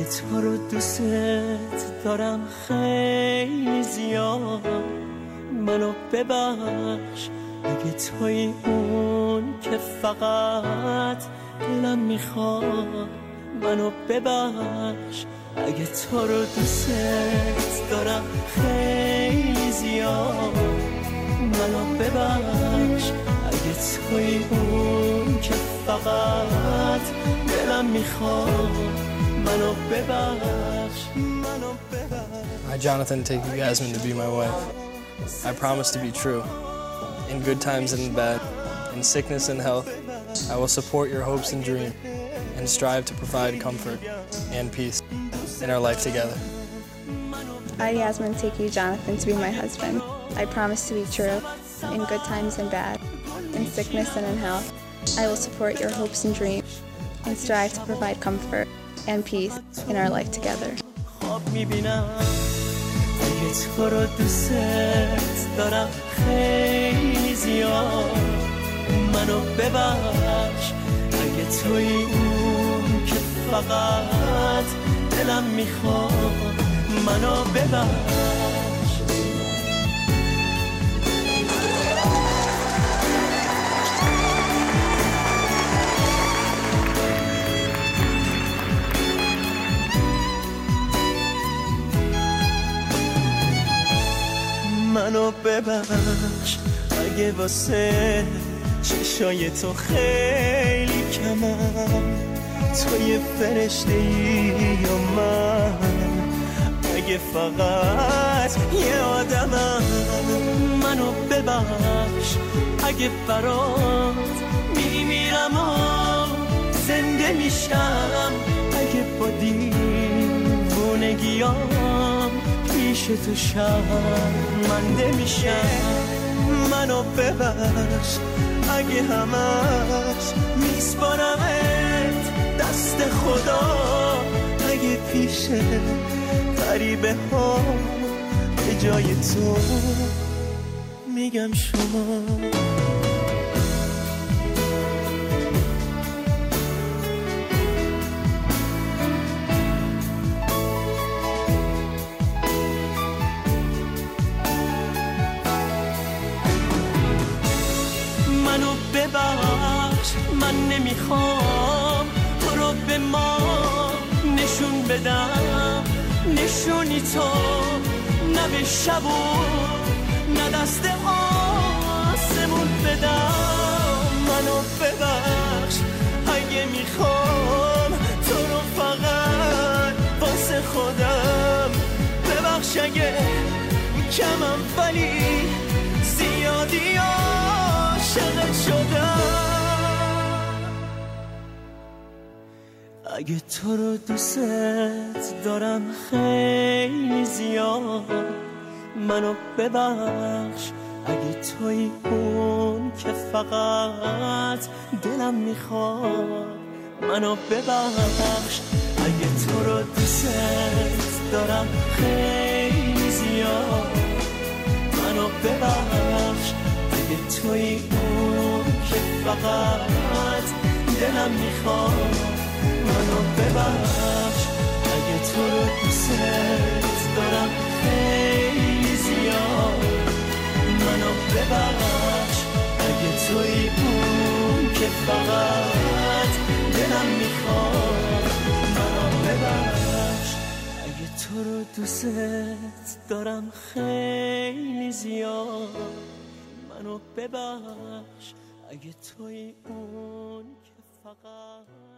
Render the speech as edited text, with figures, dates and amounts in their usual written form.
تو رو دوست دارم خیلی زیاد، منو ببخش اگه توی اون که فقط دلم میخواد. منو ببخش اگه تو رو دوست دارم خیلی زیاد، منو ببخش اگه توی اون که فقط دلم میخواد. منو ببخش. I, Jonathan, take you, Yasmin, to be my wife. I promise to be true, in good times and in bad, in sickness and health. I will support your hopes and dreams, and strive to provide comfort and peace in our life together. I, Yasmin, take you, Jonathan, to be my husband. I promise to be true, in good times and bad, in sickness and in health. I will support your hopes and dreams, and strive to provide comfort and peace in our life together. اگه تو رو دوست دارم خیلی زیاد، منو ببخش اگه توی اون که فقط دلم میخواد. منو ببخش. منو ببخش اگه واسه چشای تو خیلی کمم، توی فرشته‌ای یا من، اگه فقط یه آدمم. منو ببخش اگه برات میمیرم و زنده میشم، اگه با دیوونگیام پیش تو شرمنده میشم. منو ببخش اگه همش میسپارمت دست خدا، اگه پیش غریبه ها به جای تو میگم شما. منو ببخش، من نمیخوام تو رو به ما نشون بدم، نشونی تو نه به شب و نه دست آسمون بدم. منو ببخش اگه میخوام تو رو فقط واسه خودم، ببخش اگه کمم ولی زیادی عاشقت شدم. اگه تو رو دوست دارم خیلی زیاد، منو ببخش اگه توی اون که فقط دلم میخواد. منو ببخش اگه تو رو دوست دارم خیلی زیاد، منو ببخش اگه توی اون که فقط دلم میخواد. منو ببخش اگه تو رو دوست دارم خیلی زیاد، منو ببخش اگه توی اون که فقط دلم میخواد. منو ببخش اگه تو رو دوست دارم خیلی زیاد، منو ببخش اگه توی اون که فقط